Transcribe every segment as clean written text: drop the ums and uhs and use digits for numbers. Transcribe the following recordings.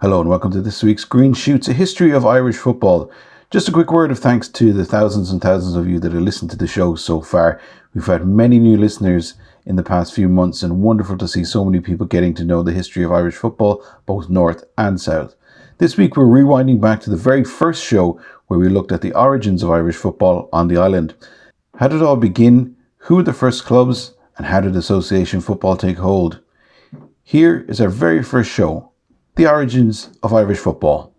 Hello and welcome to this week's Green Shoots, a history of Irish football. Just a quick word of thanks to the thousands and thousands of you that have listened to the show so far. We've had many new listeners in the past few months and wonderful to see so many people getting to know the history of Irish football, both north and south. This week we're rewinding back to the very first show where we looked at the origins of Irish football on the island. How did it all begin? Who were the first clubs? And how did association football take hold? Here is our very first show. The origins of Irish football.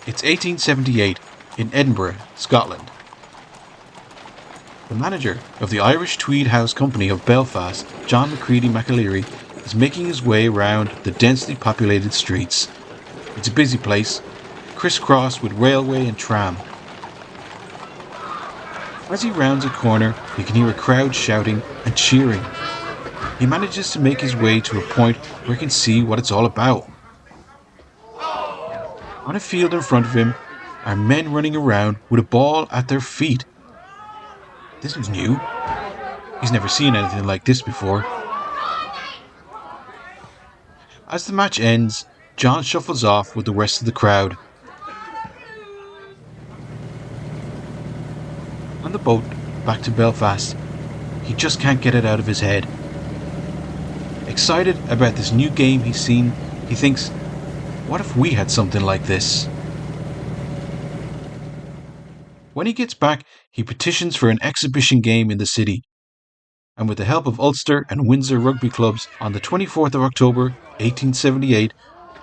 It's 1878 in Edinburgh, Scotland. The manager of the Irish Tweed House Company of Belfast, John Macready McAleary, is making his way around the densely populated streets. It's a busy place, crisscrossed with railway and tram. As he rounds a corner, he can hear a crowd shouting and cheering. He manages to make his way to a point where he can see what it's all about. On a field in front of him are men running around with a ball at their feet. This is new. He's never seen anything like this before. As the match ends, John shuffles off with the rest of the crowd. On the boat back to Belfast, he just can't get it out of his head. Excited about this new game he's seen, he thinks, what if we had something like this? When he gets back, he petitions for an exhibition game in the city. And with the help of Ulster and Windsor rugby clubs, on the 24th of October 1878,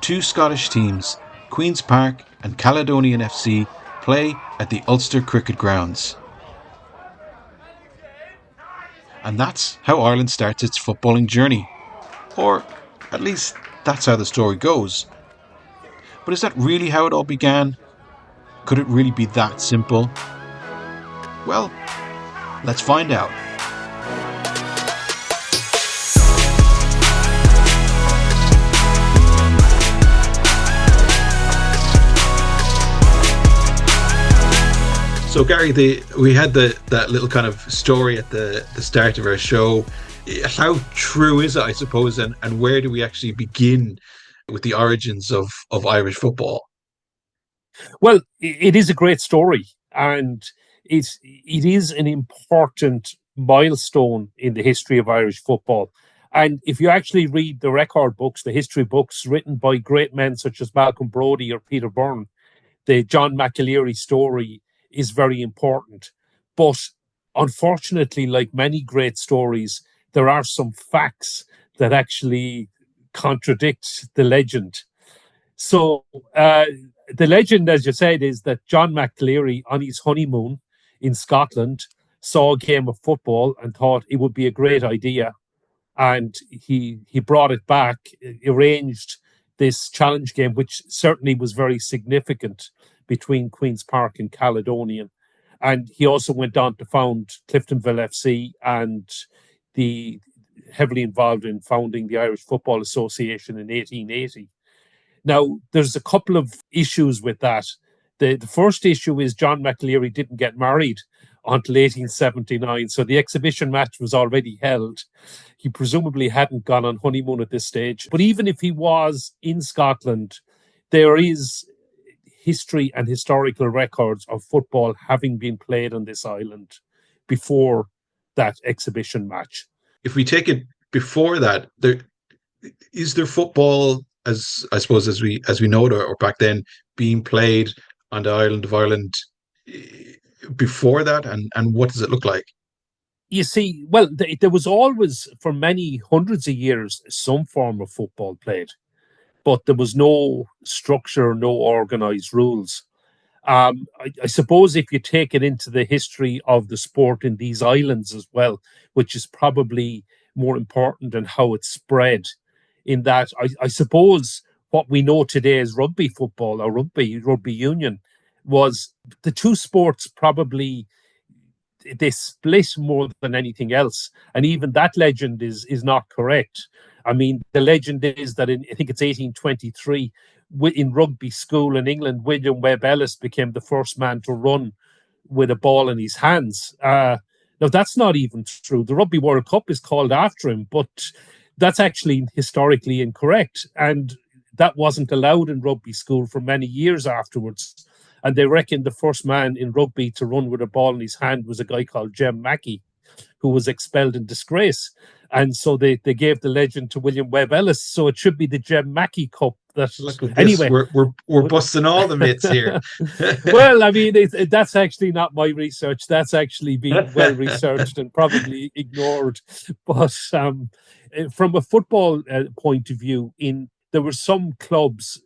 two Scottish teams, Queen's Park and Caledonian FC, play at the Ulster Cricket Grounds. And that's how Ireland starts its footballing journey. Or, at least, that's how the story goes. But is that really how it all began? Could it really be that simple? Well, let's find out. So Gary, we had that little kind of story at the start of our show. How true is it, I suppose, and where do we actually begin with the origins of Irish football? Well, it is a great story, and it is an important milestone in the history of Irish football. And if you actually read the record books, the history books written by great men such as Malcolm Brodie or Peter Byrne, the John McAleary story is very important. But unfortunately, like many great stories, there are some facts that actually contradict the legend. So the legend, as you said, is that John McAleary, on his honeymoon in Scotland, saw a game of football and thought it would be a great idea. And he brought it back, arranged this challenge game, which certainly was very significant between Queen's Park and Caledonian. And he also went on to found Cliftonville FC and the heavily involved in founding the Irish Football Association in 1880. Now, there's a couple of issues with that. The first issue is John McAleary didn't get married until 1879, so the exhibition match was already held. He presumably hadn't gone on honeymoon at this stage. But even if he was in Scotland, there is history and historical records of football having been played on this island before that exhibition match. If we take it before that, is there football, as I suppose as we know it, or back then, being played on the island of Ireland before that, and what does it look like? You see, well, there was always, for many hundreds of years, some form of football played, but there was no structure, no organised rules. I suppose if you take it into the history of the sport in these islands as well, which is probably more important than how it spread, in that I suppose what we know today as rugby football or rugby union was the two sports probably they split more than anything else. And even that legend is not correct. I mean, the legend is that I think it's 1823, in rugby school in England, William Webb Ellis became the first man to run with a ball in his hands. Now, that's not even true. The Rugby World Cup is called after him, but that's actually historically incorrect. And that wasn't allowed in rugby school for many years afterwards. And they reckon the first man in rugby to run with a ball in his hand was a guy called Jem Mackey, who was expelled in disgrace. And so they gave the legend to William Webb Ellis. So it should be the Jem Mackey Cup. That Look at this. Anyway, We're busting all the myths here. well, I mean, that's actually not my research. That's actually been well researched and probably ignored. But from a football point of view, there were some clubs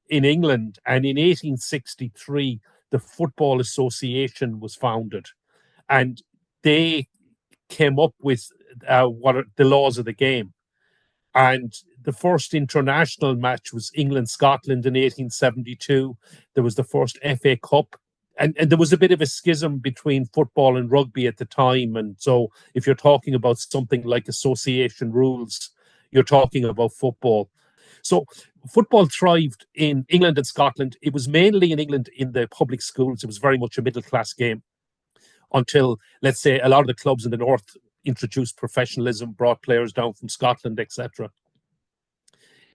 in England, and in 1863, the Football Association was founded, and they came up with what are the laws of the game. And the first international match was England-Scotland in 1872. There was the first FA Cup. And there was a bit of a schism between football and rugby at the time. And so if you're talking about something like association rules, you're talking about football. So football thrived in England and Scotland. It was mainly in England in the public schools. It was very much a middle-class game until, let's say, a lot of the clubs in the north introduced professionalism, brought players down from Scotland, etc.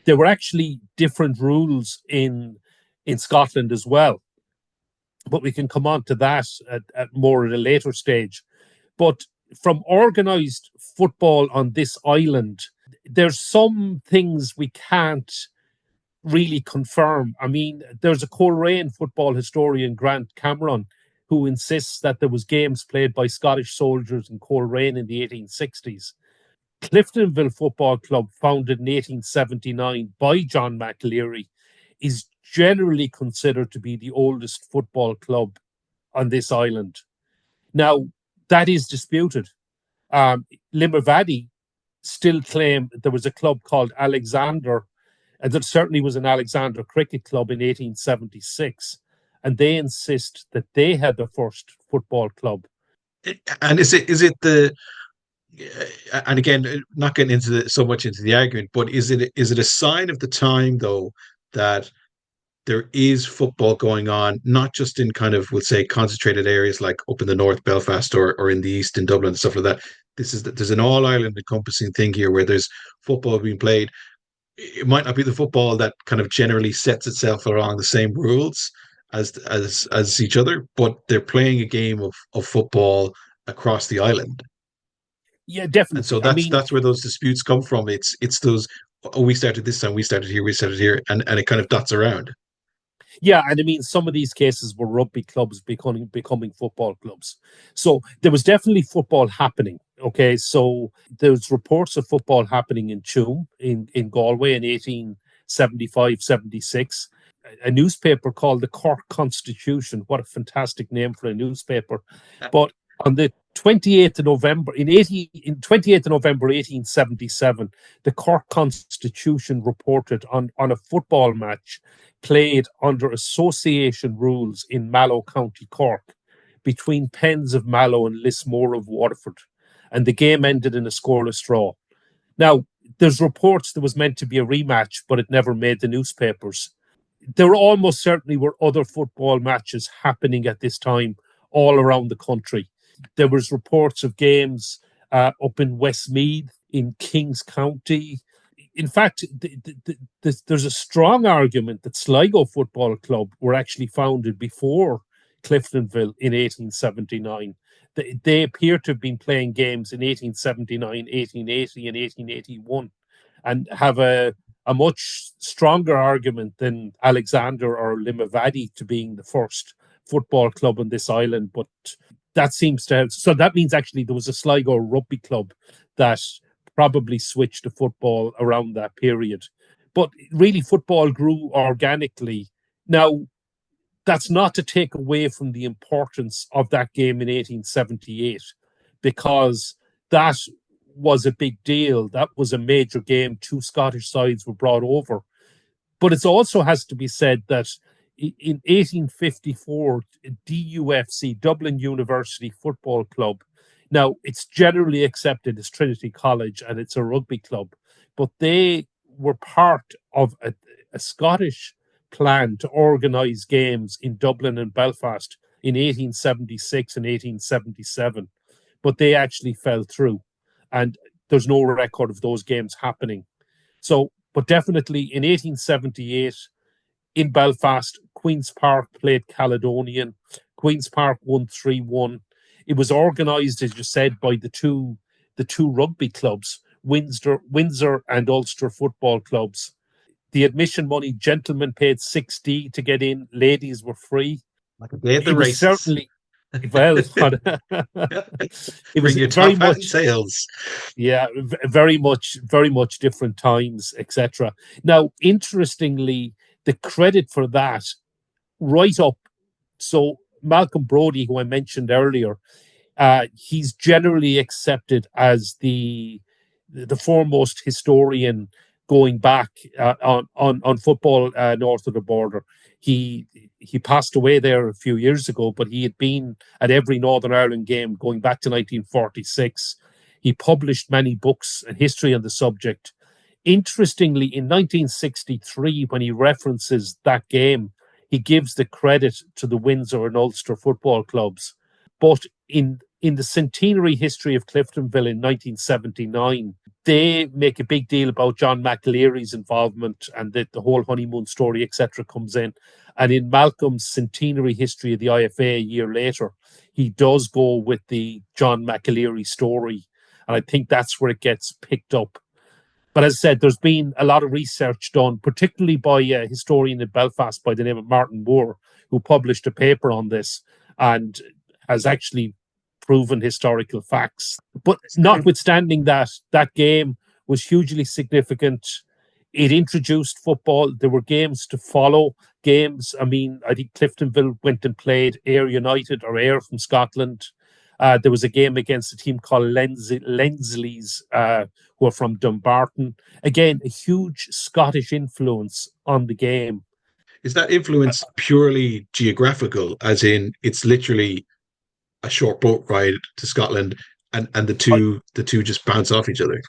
There were actually different rules in Scotland as well, but we can come on to that at more at a later stage. But from organised football on this island, there's some things we can't really confirm. I mean, there's a Coleraine football historian, Grant Cameron, who insists that there was games played by Scottish soldiers in Coleraine in the 1860s. Cliftonville Football Club, founded in 1879 by John McAleary, is generally considered to be the oldest football club on this island. Now, that is disputed. Limavady still claim there was a club called Alexander, and there certainly was an Alexander Cricket Club in 1876. And they insist that they had the first football club. And is it the? And again, not getting into so much into the argument, but is it a sign of the time though that there is football going on, not just in kind of, we'll say, concentrated areas like up in the north, Belfast, or in the east in Dublin and stuff like that. There's an all Ireland encompassing thing here where there's football being played. It might not be the football that kind of generally sets itself along the same rules as each other, but they're playing a game of football across the island. Yeah, definitely. And so that's where those disputes come from. It's those, oh, we started this time, we started here, and it kind of dots around. Yeah, and I mean, some of these cases were rugby clubs becoming football clubs. So there was definitely football happening. Okay, so there's reports of football happening in Tuam, in Galway in 1875-76. A newspaper called the Cork Constitution. What a fantastic name for a newspaper. But on the 28th of November, in 28th of November 1877, the Cork Constitution reported on a football match played under association rules in Mallow, County Cork, between Pens of Mallow and Lismore of Waterford. And the game ended in a scoreless draw. Now, there's reports there was meant to be a rematch, but it never made the newspapers. There almost certainly were other football matches happening at this time all around the country. There was reports of games up in Westmeath, in Kings County. In fact, there's a strong argument that Sligo Football Club were actually founded before Cliftonville in 1879. They appear to have been playing games in 1879, 1880 and 1881 and have a much stronger argument than Alexander or Limavady to being the first football club on this island. But that seems to have... So that means actually there was a Sligo rugby club that probably switched to football around that period. But really, football grew organically. Now, that's not to take away from the importance of that game in 1878, because that was a big deal. That was a major game. Two Scottish sides were brought over. But it also has to be said that in 1854, DUFC, Dublin University Football Club, now it's generally accepted as Trinity College and it's a rugby club, but they were part of a Scottish plan to organise games in Dublin and Belfast in 1876 and 1877. but they actually fell through. And there's no record of those games happening. So, but definitely in 1878 in Belfast, Queen's Park played Caledonian. Queen's Park won 3-1. It was organised, as you said, by the two rugby clubs, Windsor and Ulster football clubs. The admission money, gentlemen paid 6D to get in, ladies were free. Like a day at the It was races. certainly, well, it was Bring your very top hat and much, tails. yeah, very much different times, etc. Now, interestingly, the credit for that right up, so Malcolm Brodie, who I mentioned earlier, he's generally accepted as the foremost historian going back on football north of the border. He passed away there a few years ago, but he had been at every Northern Ireland game going back to 1946. He published many books and history on the subject. Interestingly, in 1963, when he references that game, he gives the credit to the Windsor and Ulster football clubs. But in the centenary history of Cliftonville in 1979, they make a big deal about John McAleary's involvement and that the whole honeymoon story, etc., comes in. And in Malcolm's centenary history of the IFA a year later, he does go with the John McAleary story. And I think that's where it gets picked up. But as I said, there's been a lot of research done, particularly by a historian in Belfast by the name of Martin Moore, who published a paper on this and has actually proven historical facts. But notwithstanding that, that game was hugely significant. It introduced football. There were games to follow. Games, I mean, I think Cliftonville went and played Ayr United or Ayr from Scotland. There was a game against a team called Lensleys, who are from Dumbarton. Again, a huge Scottish influence on the game. Is that influence purely geographical, as in it's literally a short boat ride to Scotland and the two just bounce off each other?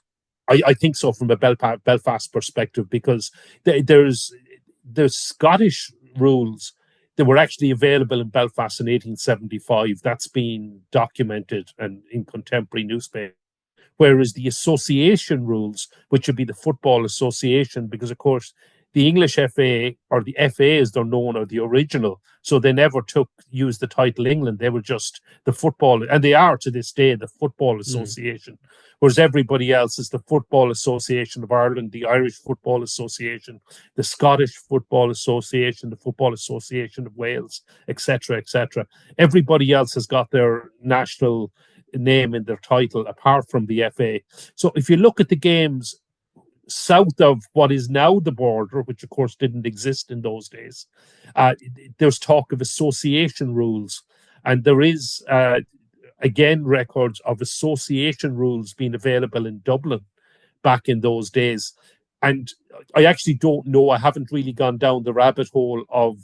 I think so from a Belfast perspective, because there's Scottish rules that were actually available in Belfast in 1875. That's been documented and in contemporary newspapers. Whereas the association rules, which would be the Football Association, because of course the English FA, or the FA as they're known, are the original. So they never used the title England. They were just the football, and they are to this day the Football Association. Whereas everybody else is the Football Association of Ireland, the Irish Football Association, the Scottish Football Association, the Football Association of Wales, etc., etc. Everybody else has got their national name in their title apart from the FA. So if you look at the games south of what is now the border, which of course didn't exist in those days, there's talk of association rules. And there is, again, records of association rules being available in Dublin back in those days. And I actually don't know, I haven't really gone down the rabbit hole of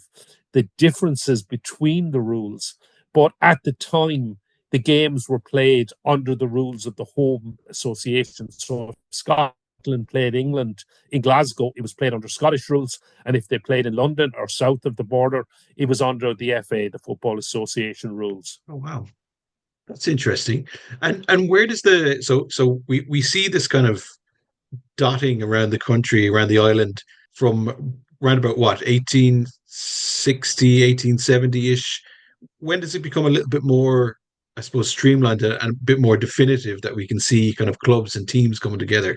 the differences between the rules. But at the time, the games were played under the rules of the home association. So if Scotland played England in Glasgow, it was played under Scottish rules. And if they played in London or south of the border, it was under the FA, the Football Association rules. Oh, wow. That's interesting. And where does so we see this kind of dotting around the country, around the island from around about what, 1860, 1870-ish? When does it become a little bit more, I suppose, streamlined and a bit more definitive that we can see kind of clubs and teams coming together?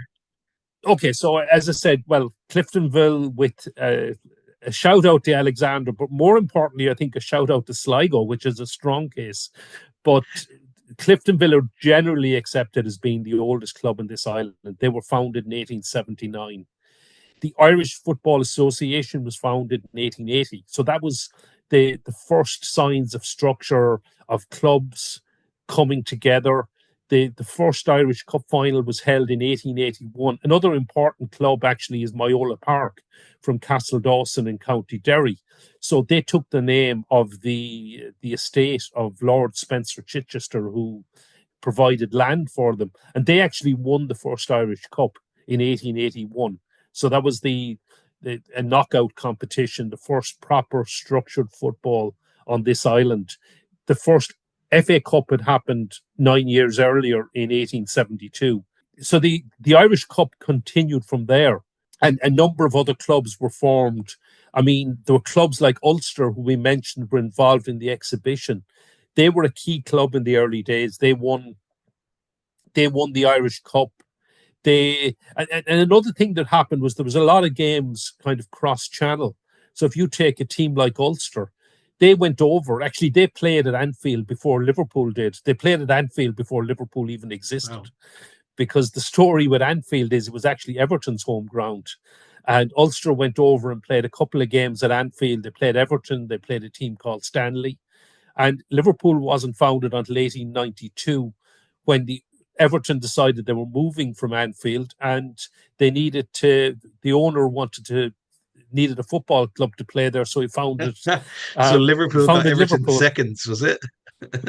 Okay, so as I said, well, Cliftonville with a shout out to Alexander, but more importantly, I think a shout out to Sligo, which is a strong case. But Cliftonville are generally accepted as being the oldest club in this island. They were founded in 1879. The Irish Football Association was founded in 1880. So that was the first signs of structure of clubs coming together. The first Irish Cup final was held in 1881. Another important club actually is Myola Park from Castledawson in County Derry. So they took the name of the estate of Lord Spencer Chichester, who provided land for them. And they actually won the first Irish Cup in 1881. So that was a knockout competition, the first proper structured football on this island. The first FA Cup had happened 9 years earlier in 1872. So the Irish Cup continued from there, and a number of other clubs were formed. I mean, there were clubs like Ulster, who we mentioned were involved in the exhibition. They were a key club in the early days. They won the Irish Cup. And another thing that happened was there was a lot of games kind of cross channel. So if you take a team like Ulster, they went over. Actually, they played at Anfield before Liverpool did. They played at Anfield before Liverpool even existed. Wow. Because the story with Anfield is it was actually Everton's home ground. And Ulster went over and played a couple of games at Anfield. They played Everton. They played a team called Stanley. And Liverpool wasn't founded until 1892, when Everton decided they were moving from Anfield, and they needed the owner needed a football club to play there, so he founded. So Liverpool got Everton seconds, was it?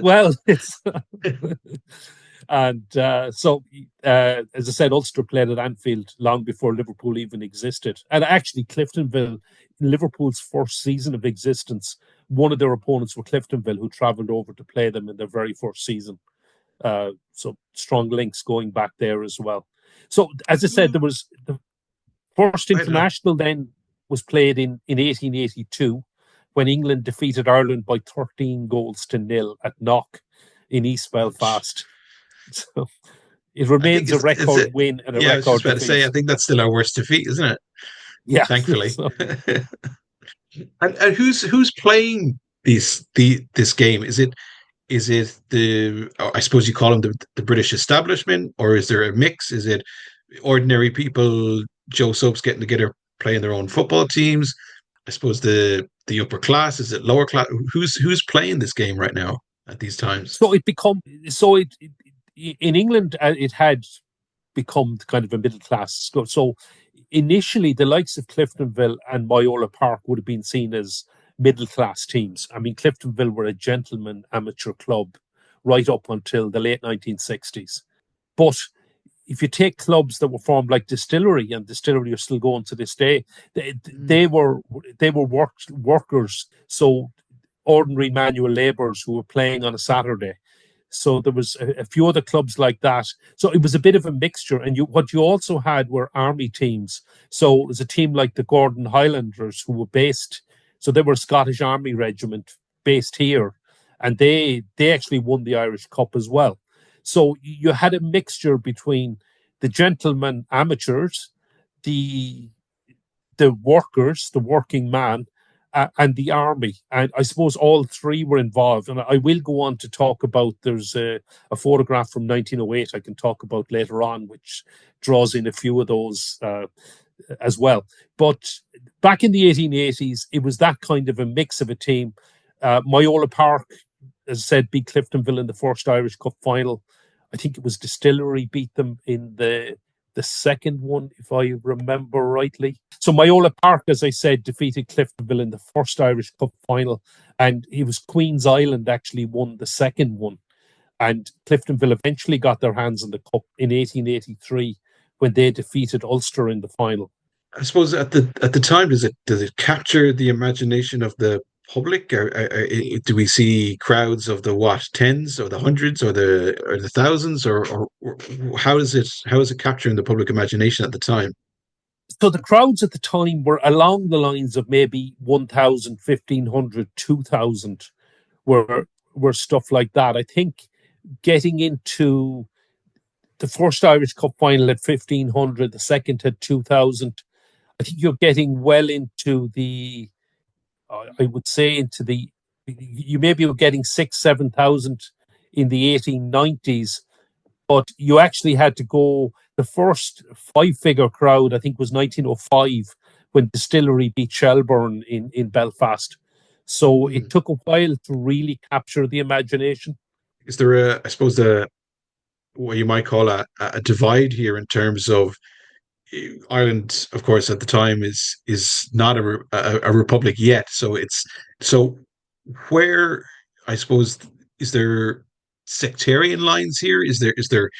Well, it's and so as I said, Ulster played at Anfield long before Liverpool even existed, and actually Cliftonville, Liverpool's first season of existence, one of their opponents were Cliftonville, who travelled over to play them in their very first season. So strong links going back there as well. So as I said, there was the first international then was played in 1882, when England defeated Ireland by 13-0 at Knock in East Belfast. So it remains a record win and a record defeat. I was just about to say, I think that's still our worst defeat, isn't it? Yeah, thankfully. So. and who's playing this game? Is it the, I suppose you call them the British establishment, or is there a mix? Is it ordinary people, Joe Soaps getting together, playing their own football teams? I suppose the upper class, is it lower class? Who's playing this game right now at these times? So in England, it had become kind of a middle class. So initially, the likes of Cliftonville and Myola Park would have been seen as middle class teams. I mean, Cliftonville were a gentleman amateur club right up until the late 1960s. But if you take clubs that were formed like Distillery, and Distillery are still going to this day, they were workers, so ordinary manual labourers who were playing on a Saturday. So there was a few other clubs like that. So it was a bit of a mixture. And what you also had were army teams. So it was a team like the Gordon Highlanders, who were based, so they were a Scottish Army regiment based here. And they actually won the Irish Cup as well. So you had a mixture between the gentlemen amateurs, the workers, the working man, and the army. And I suppose all three were involved. And I will go on to talk about, there's a photograph from 1908 I can talk about later on, which draws in a few of those as well. But back in the 1880s, it was that kind of a mix of a team. Myola Park, as I said, beat Cliftonville in the first Irish Cup final. I think it was Distillery beat them in the second one, if I remember rightly. So Myola Park, as I said, defeated Cliftonville in the first Irish Cup final, and it was Queen's Island actually won the second one. And Cliftonville eventually got their hands on the cup in 1883 when they defeated Ulster in the final. I suppose at the time, does it capture the imagination of the public, or do we see crowds of the tens or the hundreds or the thousands, or how is it capturing the public imagination at the time? So the crowds at the time were along the lines of maybe 1,000, 1,500, 2,000 were stuff like that. I think getting into the first Irish Cup final at 1,500, the second had 2,000. I think you're getting well into the, I would say you maybe were getting 6,000, 7,000 in the 1890s, but you actually had to go, the first 5-figure crowd, I think, was 1905 when Distillery beat Shelbourne in Belfast. So it took a while to really capture the imagination. Is there I suppose, what you might call a divide here in terms of Ireland, of course, at the time is not a republic yet. So where, I suppose, is there sectarian lines here? Is there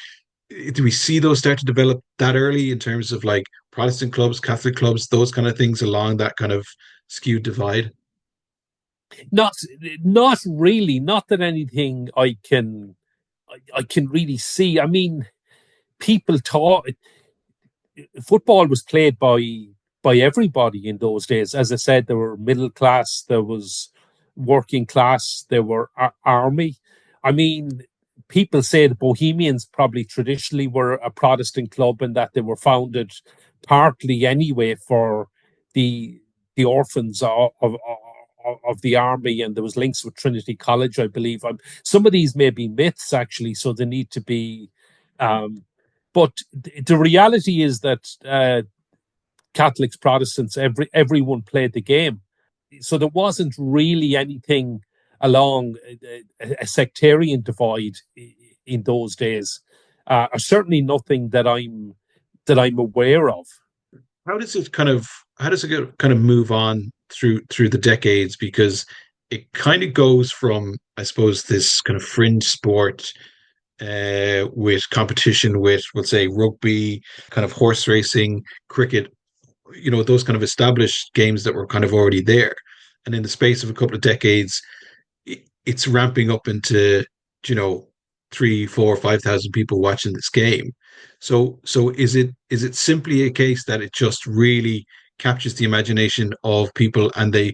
do we see those start to develop that early in terms of like Protestant clubs, Catholic clubs, those kind of things along that kind of skewed divide? Not, not really. Not that anything I can really see. I mean, people thought football was played by everybody in those days. As I said, there were middle class, there was working class, there were army. I mean, people say the Bohemians probably traditionally were a Protestant club and that they were founded partly anyway for the the orphans of the army, and there was links with Trinity College, I believe. Some of these may be myths actually, so they need to be um, but the reality is that Catholics, Protestants, everyone played the game. So there wasn't really anything along a sectarian divide in those days. Or certainly nothing that I'm aware of. How does it kind of kind of move on through the decades? Because it kind of goes from, I suppose, this kind of fringe sport with competition with, let's say, rugby, kind of horse racing, cricket, those kind of established games that were kind of already there. And in the space of a couple of decades, it's ramping up into, you know, 3, 4, 5,000 people watching this game. So is it simply a case that it just really captures the imagination of people, and they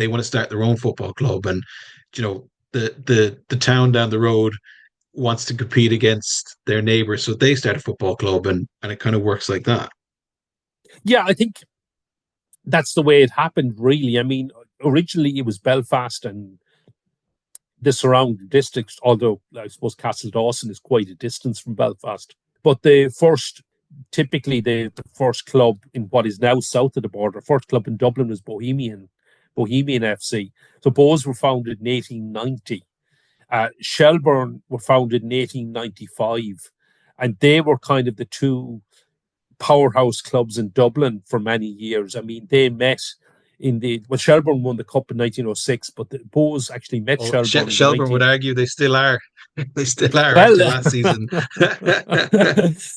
want to start their own football club, and the town down the road wants to compete against their neighbors, so they start a football club, and it kind of works like that. Yeah, I think that's the way it happened, really. I mean, originally it was Belfast and the surrounding districts, although I suppose Castle Dawson is quite a distance from Belfast. But typically the first club in what is now south of the border, first club in Dublin was Bohemian FC. So Bohs were founded in 1890. Shelbourne were founded in 1895. And they were kind of the two powerhouse clubs in Dublin for many years. I mean, they met Shelbourne won the cup in 1906, but the Bohs actually met Well, Shelbourne in the Shelburne would 19. argue they still are. They still are Well, after last season.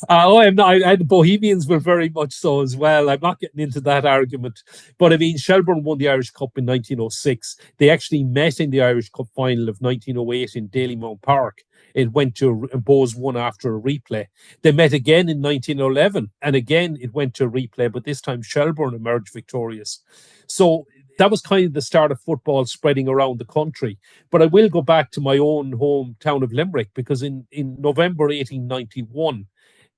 I'm not. The Bohemians were very much so as well. I'm not getting into that argument, but I mean, Shelbourne won the Irish Cup in 1906. They actually met in the Irish Cup final of 1908 in Dalymount Park. It went to Bohs won after a replay. They met again in 1911, and again it went to a replay, but this time Shelbourne emerged victorious. So that was kind of the start of football spreading around the country. But I will go back to my own hometown of Limerick, because in November 1891,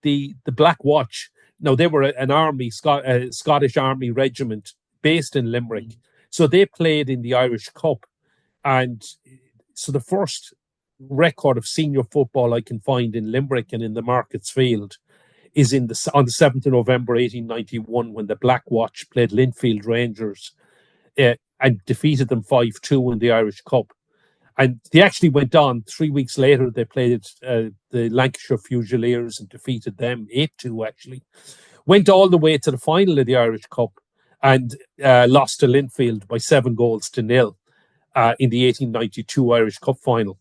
the Black Watch, now they were an Scottish army regiment based in Limerick. So they played in the Irish Cup. And so the first record of senior football I can find in Limerick and in the Markets Field is on the 7th of November 1891, when the Black Watch played Linfield Rangers and defeated them 5-2 in the Irish Cup. And they actually went on 3 weeks later. They played the Lancashire Fusiliers and defeated them 8-2. Actually, went all the way to the final of the Irish Cup and lost to Linfield by 7-0 in the 1892 Irish Cup final.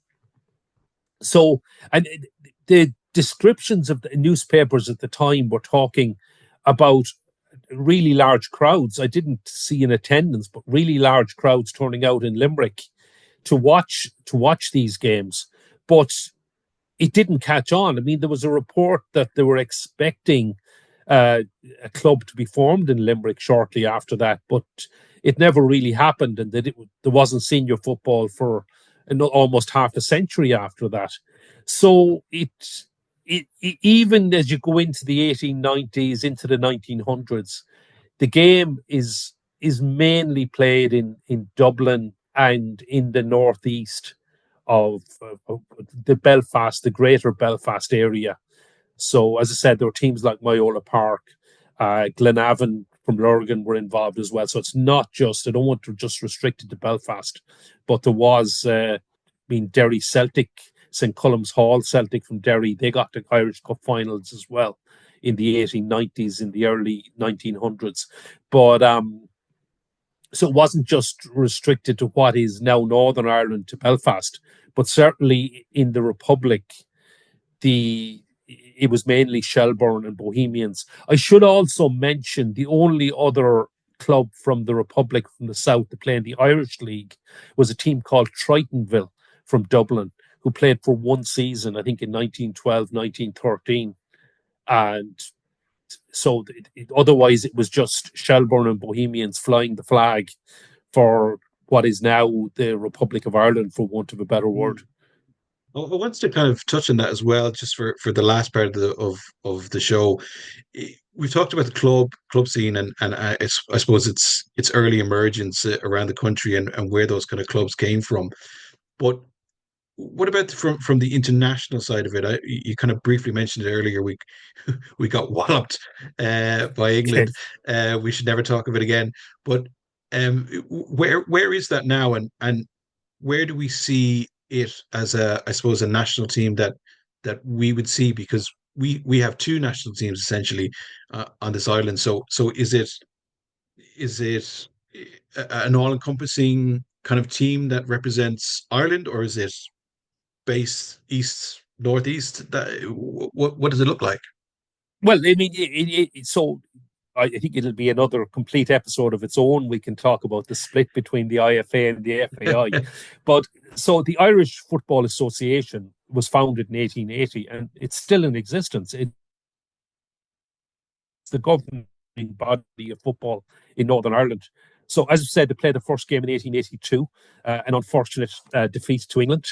So, and the descriptions of the newspapers at the time were talking about really large crowds. I didn't see in attendance, but really large crowds turning out in Limerick to watch these games. But it didn't catch on. I mean, there was a report that they were expecting a club to be formed in Limerick shortly after that, but it never really happened, and that there wasn't senior football for almost half a century after that. So it even as you go into the 1890s, into the 1900s, the game is mainly played in Dublin and in the northeast of the greater Belfast area. So, as I said, there were teams like Myola Park, Glenavon from Lurgan were involved as well. So it's not just, I don't want to just restrict it to Belfast, but there was, Derry Celtic, St. Cullum's Hall Celtic from Derry, they got the Irish Cup finals as well in the 1890s, in the early 1900s. But so it wasn't just restricted to what is now Northern Ireland, to Belfast, but certainly in the Republic, it was mainly Shelbourne and Bohemians. I should also mention the only other club from the Republic from the South to play in the Irish League was a team called Tritonville from Dublin, who played for one season, I think in 1912, 1913. And so otherwise it was just Shelbourne and Bohemians flying the flag for what is now the Republic of Ireland, for want of a better word. I want to kind of touch on that as well, just for the last part of the show. We've talked about the club scene, and I suppose it's early emergence around the country, and where those kind of clubs came from. But what about from the international side of it? You kind of briefly mentioned it earlier. We got walloped by England. We should never talk of it again. But where is that now, and where do we see it as I suppose, a national team that we would see, because we have two national teams essentially on this island. So is it an all encompassing kind of team that represents Ireland, or is it based east northeast? What does it look like? Well, I mean, so I think it'll be another complete episode of its own. We can talk about the split between the IFA and the FAI. But so the Irish Football Association was founded in 1880, and it's still in existence. It's the governing body of football in Northern Ireland. So, as I said, they played the first game in 1882, an unfortunate defeat to England.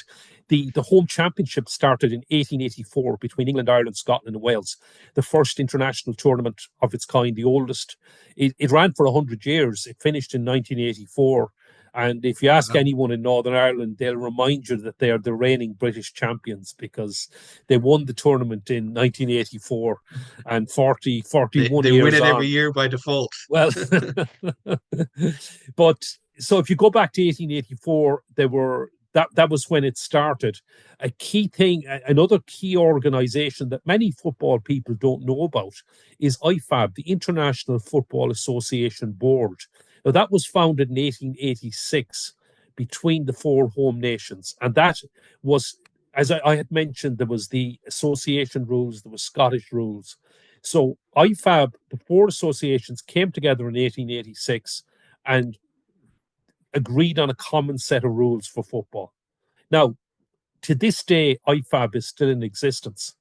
The home championship started in 1884 between England, Ireland, Scotland, and Wales, the first international tournament of its kind, the oldest. It ran for 100 years. It finished in 1984. And if you ask anyone in Northern Ireland, they'll remind you that they are the reigning British champions, because they won the tournament in 1984 and 41 they years win it on. every year by default. Well, but so if you go back to 1884, that was when it started. A key thing, another key organization that many football people don't know about, is IFAB, the International Football Association Board. Now, that was founded in 1886 between the four home nations. And that was, as I had mentioned, there was the association rules, there were Scottish rules. So IFAB, the four associations, came together in 1886 and agreed on a common set of rules for football. Now, to this day, IFAB is still in existence,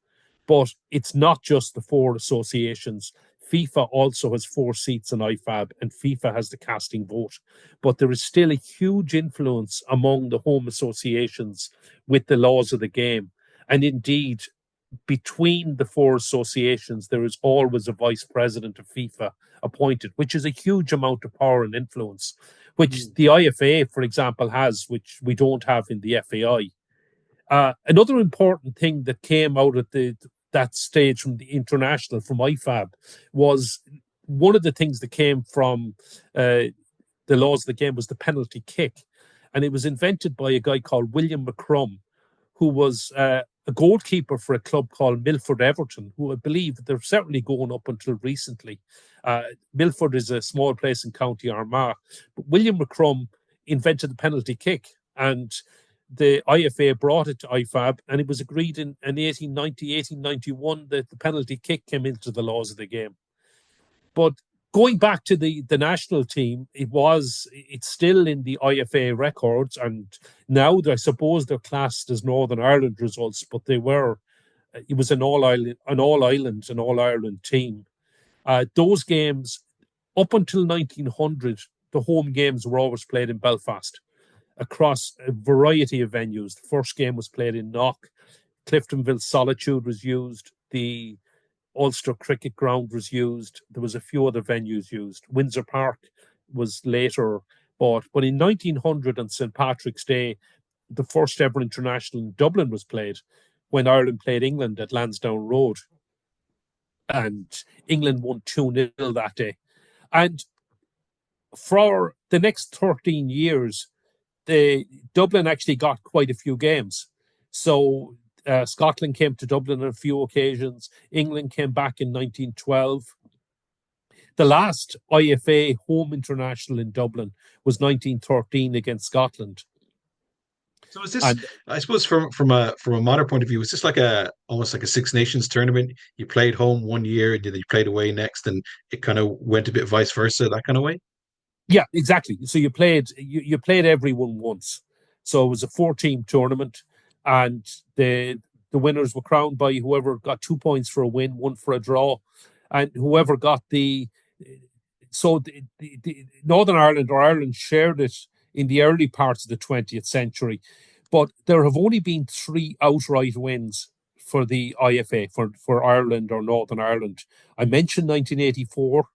but it's not just the four associations. FIFA also has 4 seats in IFAB, and FIFA has the casting vote. But there is still a huge influence among the home associations with the laws of the game. And indeed, between the 4 associations, there is always a vice president of FIFA appointed, which is a huge amount of power and influence, which the IFA, for example, has, which we don't have in the FAI. Another important thing that came out of that stage from the international, from IFAB, was one of the things that came from the laws of the game was the penalty kick. And it was invented by a guy called William McCrum, who was a goalkeeper for a club called Milford Everton, who I believe they're certainly going up until recently. Milford is a small place in County Armagh. But William McCrum invented the penalty kick, and the IFA brought it to IFAB, and it was agreed in 1890, 1891 that the penalty kick came into the laws of the game. But going back to the national team, it's still in the IFA records, and now I suppose they're classed as Northern Ireland results, but it was an all Ireland team. Those games, up until 1900, the home games were always played in Belfast across a variety of venues. The first game was played in Knock. Cliftonville Solitude was used. The Ulster Cricket Ground was used. There was a few other venues used. Windsor Park was later bought. But in 1900, on St. Patrick's Day, the first ever international in Dublin was played, when Ireland played England at Lansdowne Road. And England won 2-0 that day. And for the next 13 years, Dublin actually got quite a few games. So Scotland came to Dublin on a few occasions. England came back in 1912. The last IFA home international in Dublin was 1913 against Scotland. So is this, I suppose, from a modern point of view, is this like almost like a Six Nations tournament? You played home one year, and then you played away next, and it kind of went a bit vice versa, that kind of way? Yeah, exactly. So you played everyone once. So it was a 4-team tournament, and the winners were crowned by whoever got 2 points for a win, one for a draw, and whoever got the. So the Northern Ireland or Ireland shared it in the early parts of the 20th century, but there have only been three outright wins for the IFA for Ireland or Northern Ireland. I mentioned 1984.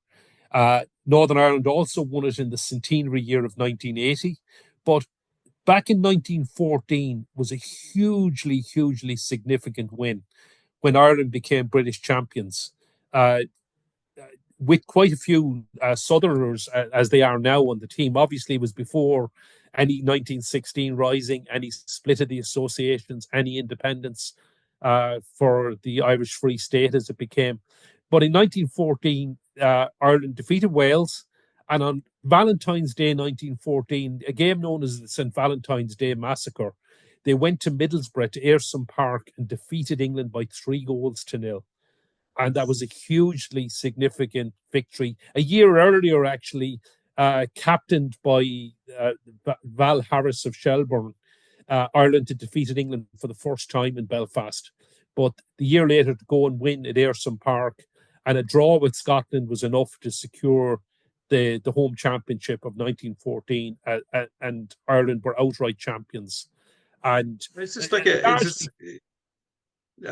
Northern Ireland also won it in the centenary year of 1980. But back in 1914 was a hugely significant win when Ireland became British champions. Uh, with quite a few Southerners as they are now on the team. Obviously, it was before any 1916 rising, any split of the associations, any independence for the Irish Free State as it became. But in 1914, Ireland defeated Wales. And on Valentine's Day 1914, a game known as the St. Valentine's Day Massacre, they went to Middlesbrough to Ayresome Park and defeated England by 3-0. And that was a hugely significant victory. A year earlier, actually, captained by Val Harris of Shelbourne, Ireland had defeated England for the first time in Belfast. But the year later, to go and win at Ayresome Park, and a draw with Scotland was enough to secure the home championship of 1914, and Ireland were outright champions. And It's just like I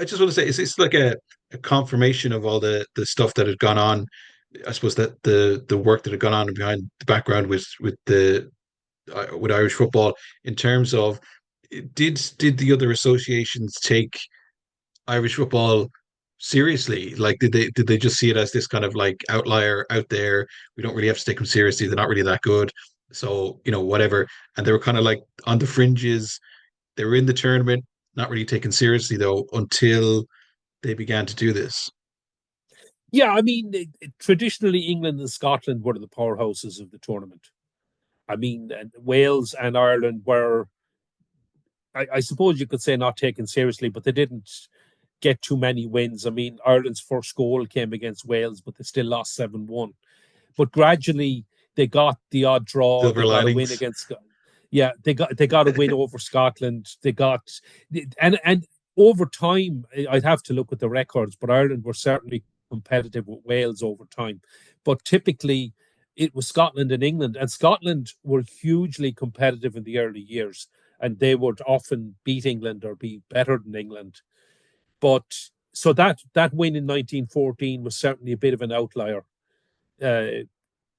just want to say, it's like a confirmation of all the stuff that had gone on. I suppose that the work that had gone on behind the background with Irish football in terms of did the other associations take Irish football seriously? Like, did they just see it as this kind of like outlier out there? We don't really have to take them seriously. They're not really that good. So, whatever. And they were kind of like on the fringes. They were in the tournament, not really taken seriously though, until they began to do this. yeah, I mean, traditionally, England and Scotland were the powerhouses of the tournament. I mean, Wales and Ireland were, I suppose you could say, not taken seriously, but they didn't get too many wins. I mean, Ireland's first goal came against Wales, but they still lost 7-1. But gradually, they got the odd draw. Silver They got a win linings. against. Yeah, they got a win over Scotland. They got and over time, I'd have to look at the records, but Ireland were certainly competitive with Wales over time. But typically, it was Scotland and England, and Scotland were hugely competitive in the early years, and they would often beat England or be better than England. But so that win in 1914 was certainly a bit of an outlier. Uh,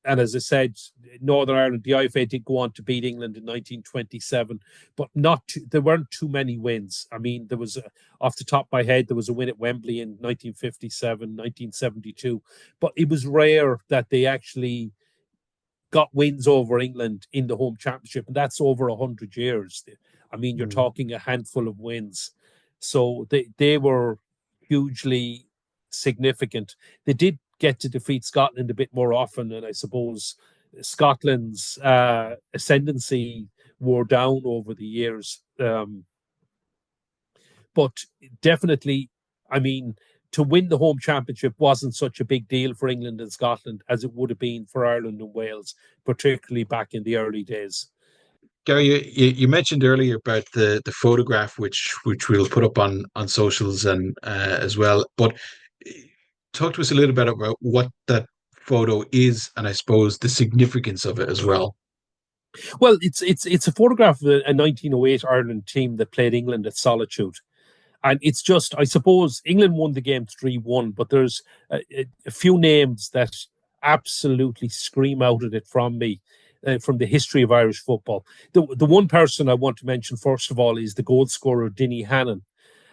and as I said, Northern Ireland, the IFA did go on to beat England in 1927, but there weren't too many wins. I mean, there was, off the top of my head, there was a win at Wembley in 1957, 1972, but it was rare that they actually got wins over England in the home championship, and that's over 100 years. I mean, you're Mm. talking a handful of wins. So they were hugely significant. They did get to defeat Scotland a bit more often, and I suppose Scotland's ascendancy wore down over the years. But definitely, I mean, to win the home championship wasn't such a big deal for England and Scotland as it would have been for Ireland and Wales, particularly back in the early days. Gary, you mentioned earlier about the photograph, which we'll put up on socials and as well. But talk to us a little bit about what that photo is, and I suppose the significance of it as well. Well, it's a photograph of a 1908 Ireland team that played England at Solitude. And it's just, I suppose, England won the game 3-1, but there's a few names that absolutely scream out at it from me, from the history of Irish football. The one person I want to mention, first of all, is the goal scorer, Dinny Hannon.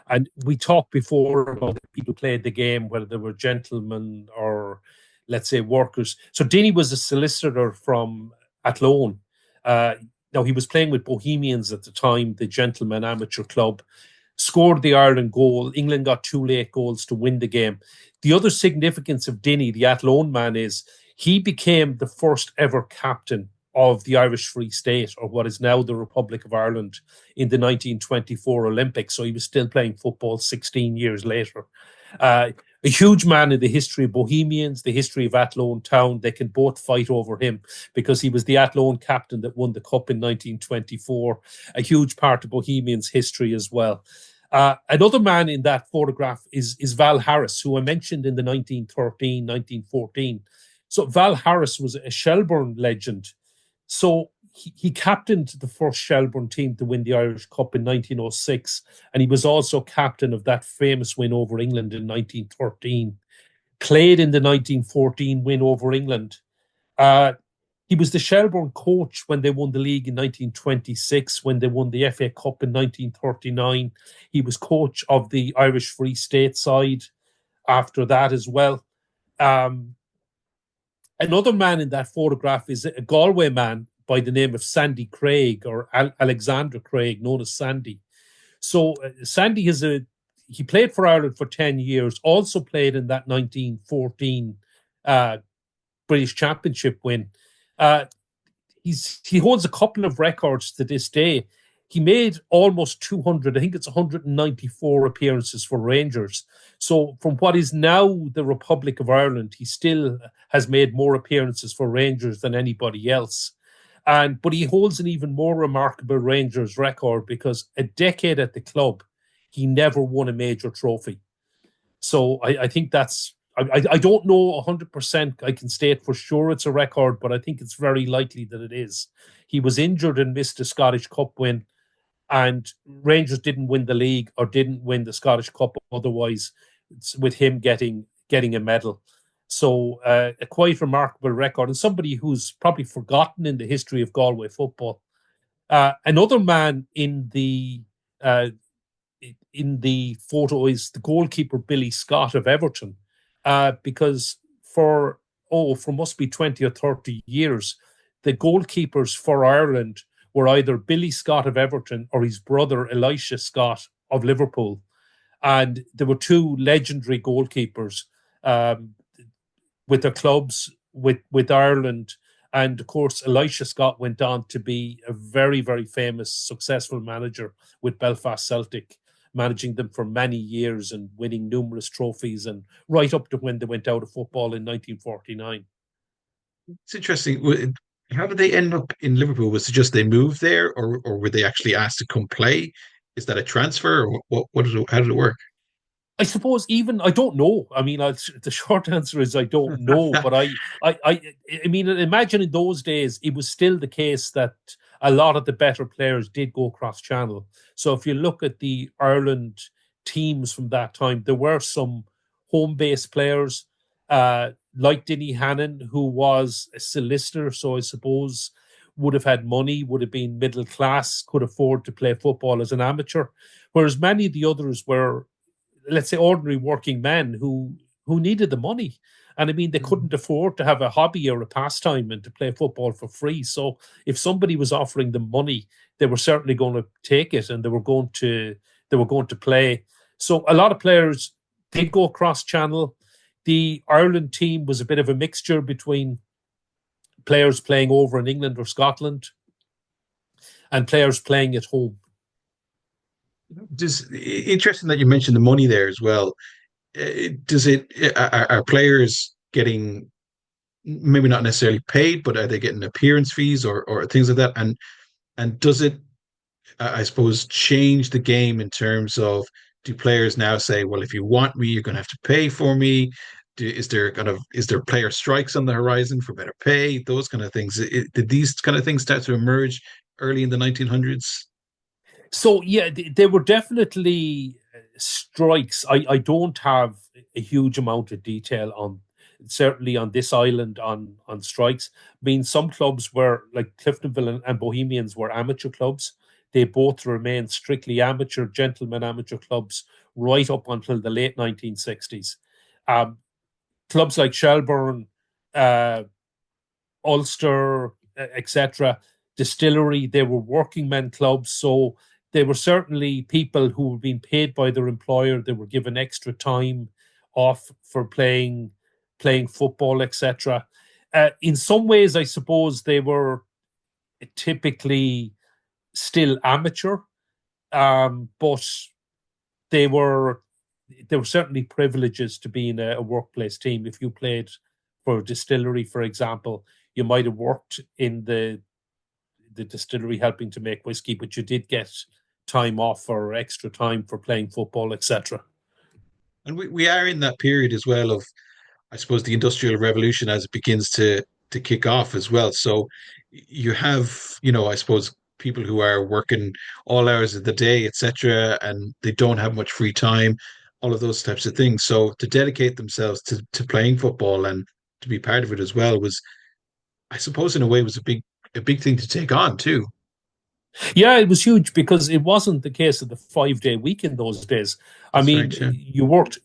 And we talked before about the people who played the game, whether they were gentlemen or, let's say, workers. So Dinny was a solicitor from Athlone. Uh, Now, he was playing with Bohemians at the time, the gentleman amateur club, scored the Ireland goal. England got two late goals to win the game. The other significance of Dinny, the Athlone man, is he became the first ever captain of the Irish Free State, or what is now the Republic of Ireland, in the 1924 Olympics. So he was still playing football 16 years later. Uh, a huge man in the history of Bohemians, the history of Athlone Town. They can both fight over him because he was the Athlone captain that won the cup in 1924, a huge part of Bohemians' history as well. Another man in that photograph is Val Harris, who I mentioned in the 1913, 1914. So Val Harris was a Shelbourne legend. So he captained the first Shelbourne team to win the Irish Cup in 1906, and he was also captain of that famous win over England in 1913. Played in the 1914 win over England. He was the Shelbourne coach when they won the league in 1926, when they won the FA Cup in 1939. He was coach of the Irish Free State side after that as well. Another man in that photograph is a Galway man by the name of Sandy Craig, or Alexander Craig, known as Sandy. So Sandy he played for Ireland for 10 years, also played in that 1914 British Championship win. He holds a couple of records to this day. He made almost 200, I think it's 194 appearances for Rangers. So from what is now the Republic of Ireland, he still has made more appearances for Rangers than anybody else. But he holds an even more remarkable Rangers record because a decade at the club, he never won a major trophy. So I think that's, I don't know 100%, I can state for sure it's a record, but I think it's very likely that it is. He was injured and missed the Scottish Cup win, and Rangers didn't win the league or didn't win the Scottish Cup otherwise, with him getting a medal. So a quite remarkable record, and somebody who's probably forgotten in the history of Galway football. Another man in the photo is the goalkeeper Billy Scott of Everton, because for must be 20 or 30 years, the goalkeepers for Ireland were either Billy Scott of Everton or his brother Elisha Scott of Liverpool. And there were two legendary goalkeepers with their clubs, with Ireland. And of course, Elisha Scott went on to be a very, very famous, successful manager with Belfast Celtic, managing them for many years and winning numerous trophies, and right up to when they went out of football in 1949. It's interesting. How did they end up in Liverpool? Was it just they moved there, or were they actually asked to come play? Is that a transfer, or how did it work? I suppose I don't know. I mean, the short answer is I don't know. But I mean, imagine in those days, it was still the case that a lot of the better players did go cross channel. So if you look at the Ireland teams from that time, there were some home based players like Dinny Hannon, who was a solicitor. So I suppose would have had money, would have been middle class, could afford to play football as an amateur. Whereas many of the others were, let's say, ordinary working men who needed the money. And I mean, they couldn't afford to have a hobby or a pastime and to play football for free. So if somebody was offering them money, they were certainly going to take it, and they were going to play. So a lot of players did go across channel. The Ireland team was a bit of a mixture between players playing over in England or Scotland and players playing at home. Interesting that you mentioned the money there as well. Are players getting, maybe not necessarily paid, but are they getting appearance fees or things like that? And does it, I suppose, change the game in terms of, do players now say, well, if you want me, you're going to have to pay for me? Is there player strikes on the horizon for better pay? Those kind of things. Did these kind of things start to emerge early in the 1900s? So yeah, there were definitely strikes. I don't have a huge amount of detail on, certainly on this island, on strikes. I mean, some clubs were, like Cliftonville and Bohemians, were amateur clubs. They both remained strictly amateur, gentlemen amateur clubs right up until the late 1960s. Clubs like Shelbourne, Ulster, etc., Distillery, they were working men clubs. So they were certainly people who were being paid by their employer. They were given extra time off for playing football, etc. In some ways, I suppose they were typically still amateur, but they were there were certainly privileges to being a workplace team. If you played for a distillery, for example, you might have worked in the distillery helping to make whiskey, but you did get time off or extra time for playing football, etc. And we are in that period as well of, I suppose, the Industrial Revolution as it begins to kick off as well. So you have, I suppose people who are working all hours of the day, etc., and they don't have much free time, all of those types of things. So to dedicate themselves to playing football and to be part of it as well was, I suppose, in a way, was a big thing to take on too. Yeah, it was huge because it wasn't the case of the 5 day week in those days. I That's mean, right, yeah. you worked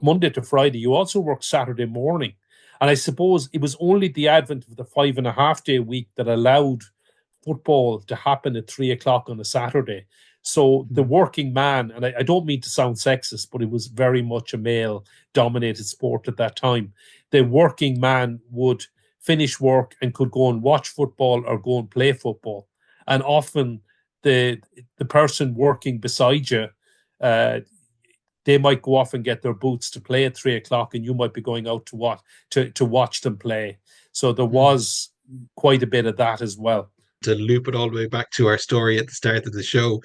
Monday to Friday. You also worked Saturday morning, and I suppose it was only the advent of the 5.5 day week that allowed football to happen at 3 o'clock on a Saturday. So the Mm. working man, and I don't mean to sound sexist, but it was very much a male dominated sport at that time. The working man would finish work and could go and watch football or go and play football. And often the person working beside you, uh, they might go off and get their boots to play at 3 o'clock, and you might be going out to watch them play. So there Mm. was quite a bit of that as well. To loop it all the way back to our story at the start of the show,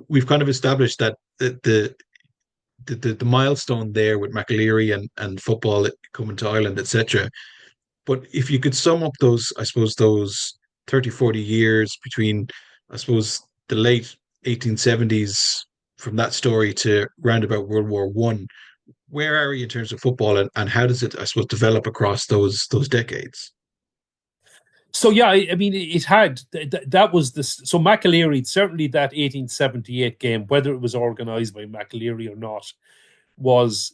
we've kind of established that the milestone there with McAleary and football coming to Ireland, etc. But if you could sum up those, I suppose, those 30, 40 years between, I suppose, the late 1870s from that story to roundabout World War One, where are you in terms of football, and how does it, I suppose, develop across those decades? So yeah, I mean, it had that was this. So McAleary, certainly that 1878 game, whether it was organised by McAleary or not, was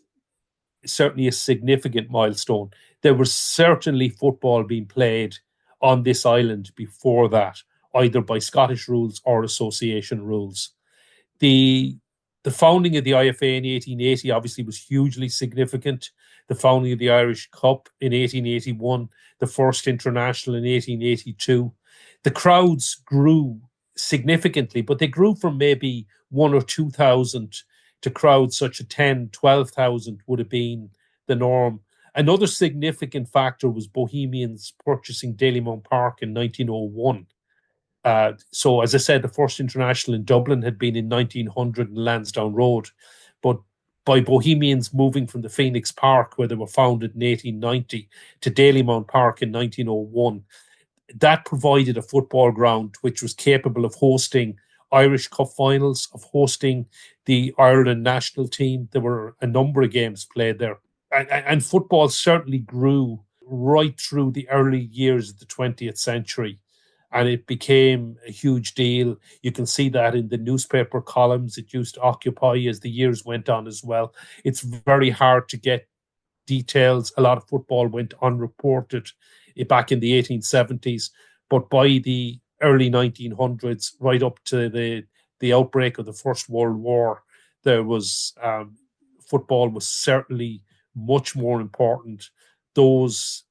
certainly a significant milestone. There was certainly football being played on this island before that, either by Scottish rules or association rules. The the founding of the IFA in 1880 obviously was hugely significant. The founding of the Irish Cup in 1881, the first international in 1882. The crowds grew significantly, but they grew from maybe 1 or 2,000 to crowds such as 10, 12,000 would have been the norm. Another significant factor was Bohemians purchasing Dalymount Park in 1901. So, as I said, the first international in Dublin had been in 1900 in Lansdowne Road, but by Bohemians moving from the Phoenix Park, where they were founded in 1890, to Dalymount Park in 1901, that provided a football ground which was capable of hosting Irish Cup finals, of hosting the Ireland national team. There were a number of games played there. And football certainly grew right through the early years of the 20th century, and it became a huge deal. You can see that in the newspaper columns it used to occupy as the years went on as well. It's very hard to get details. A lot of football went unreported back in the 1870s, but by the early 1900s, right up to the outbreak of the First World War, there was football was certainly much more important. Those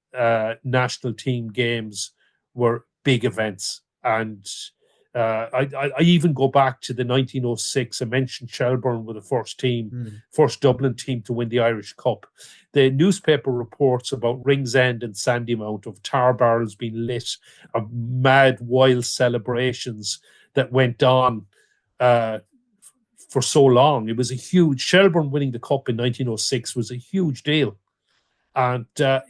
national team games were big events. And I even go back to the 1906. I mentioned Shelbourne were the first Dublin team to win the Irish Cup. The newspaper reports about Ringsend and Sandymount of tar barrels being lit, of mad, wild celebrations that went on for so long. It was a huge. Shelbourne winning the cup in 1906 was a huge deal. And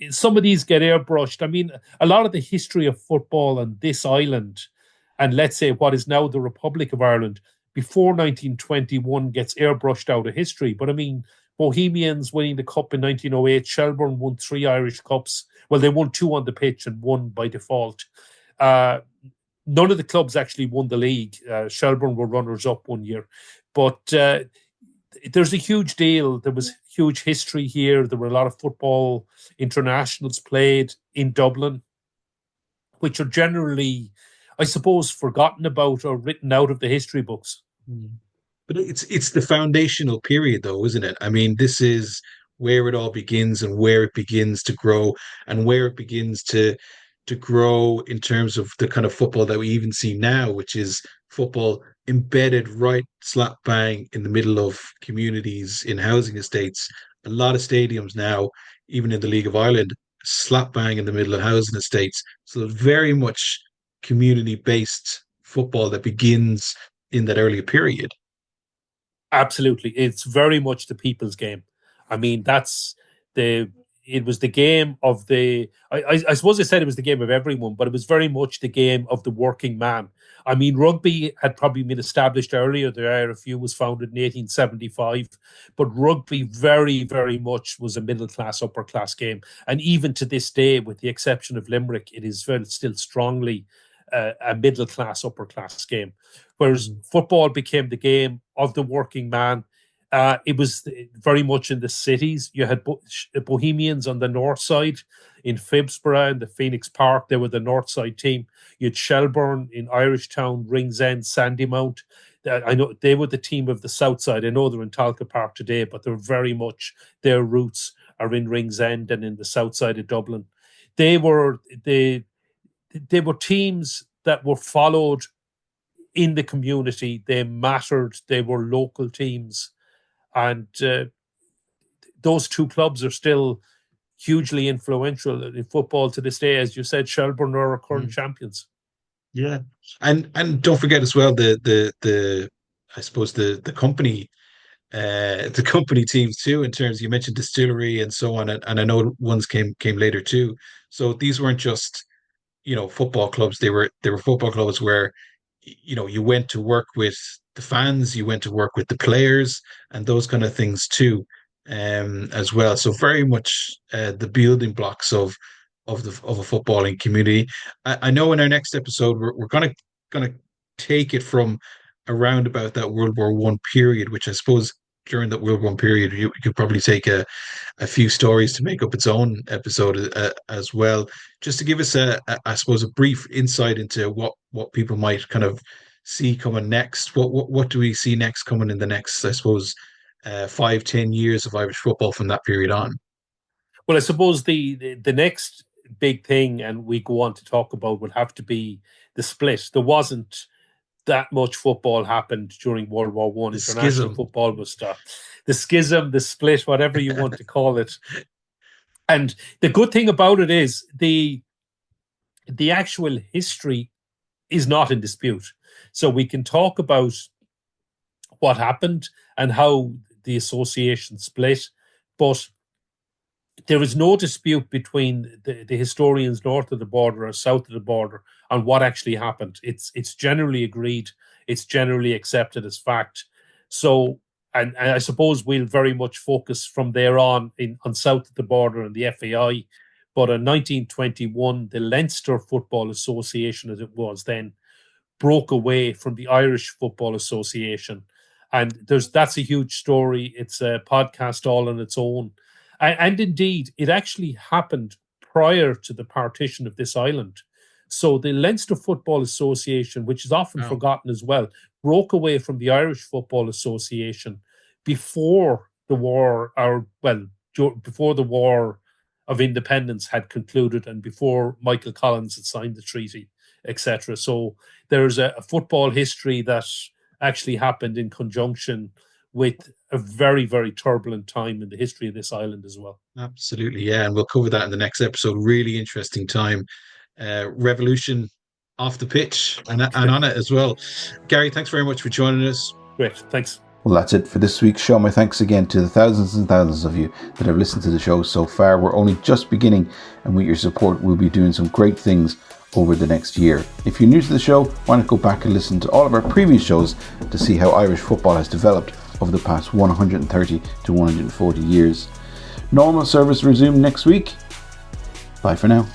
some of these get airbrushed. I mean, a lot of the history of football on this island, and let's say what is now the Republic of Ireland, before 1921 gets airbrushed out of history. But I mean, Bohemians winning the cup in 1908, Shelbourne won 3 Irish Cups. Well, they won 2 on the pitch and 1 by default. None of the clubs actually won the league. Shelbourne were runners-up one year. But there's a huge deal. There was huge history here. There were a lot of football internationals played in Dublin, which are generally, I suppose, forgotten about or written out of the history books. But it's the foundational period, though, isn't it? I mean, this is where it all begins and where it begins to grow and where it begins to grow in terms of the kind of football that we even see now, which is football embedded right slap bang in the middle of communities in housing estates. A lot of stadiums now, even in the League of Ireland, slap bang in the middle of housing estates. So very much community based football that begins in that earlier period. Absolutely. It's very much the people's game. I mean, it was the game of I suppose I said it was the game of everyone, but it was very much the game of the working man. I mean, rugby had probably been established earlier. The IRFU was founded in 1875, but rugby very, very much was a middle class, upper class game. And even to this day, with the exception of Limerick, it is still strongly a middle class, upper class game. Whereas football became the game of the working man. It was very much in the cities. You had Bohemians on the north side in Phibsborough and the Phoenix Park. They were the north side team. You had Shelbourne in Irishtown, Ringsend, Sandymount. I know they were the team of the south side. I know they're in Talca Park today, but they're very much, their roots are in Ringsend and in the south side of Dublin. They were teams that were followed in the community. They mattered. They were local teams. And those two clubs are still hugely influential in football to this day. As you said, Shelbourne are our current champions. Yeah, and don't forget as well the I suppose the company teams too. In terms, you mentioned distillery and so on, and I know ones came later too. So these weren't just football clubs. They were football clubs where you went to work with the fans, you went to work with the players, and those kind of things too, as well. So very much the building blocks of a footballing community. I know in our next episode we're gonna take it from around about that World War One period, which I suppose during that World War One period you could probably take a few stories to make up its own episode as well, just to give us I suppose a brief insight into what people might kind of see coming next. What do we see next coming in the next, I suppose, 5-10 years of Irish football from that period on? Well, I suppose the next big thing, and we go on to talk about, would have to be the split. There wasn't that much football happened during World War One. International football was stopped. The schism, the split, whatever you want to call it. And the good thing about it is the actual history is not in dispute. So we can talk about what happened and how the association split, but there is no dispute between the historians north of the border or south of the border on what actually happened. It's generally agreed. It's generally accepted as fact. So, and I suppose we'll very much focus from there on south of the border and the FAI. But in 1921, the Leinster Football Association, as it was then, broke away from the Irish Football Association. And that's a huge story. It's a podcast all on its own. And indeed, it actually happened prior to the partition of this island. So the Leinster Football Association, which is often forgotten as well, broke away from the Irish Football Association before the war, before the War of Independence had concluded and before Michael Collins had signed the treaty, etc. So there's a football history that actually happened in conjunction with a very, very turbulent time in the history of this island as well. Absolutely, yeah. And we'll cover that in the next episode. Really interesting time. Revolution off the pitch and on it as well. Gary, thanks very much for joining us. Great, thanks. Well, that's it for this week's show. My thanks again to the thousands and thousands of you that have listened to the show so far. We're only just beginning, and with your support, we'll be doing some great things over the next year. If you're new to the show, why not go back and listen to all of our previous shows to see how Irish football has developed over the past 130 to 140 years. Normal service resumed next week. Bye for now.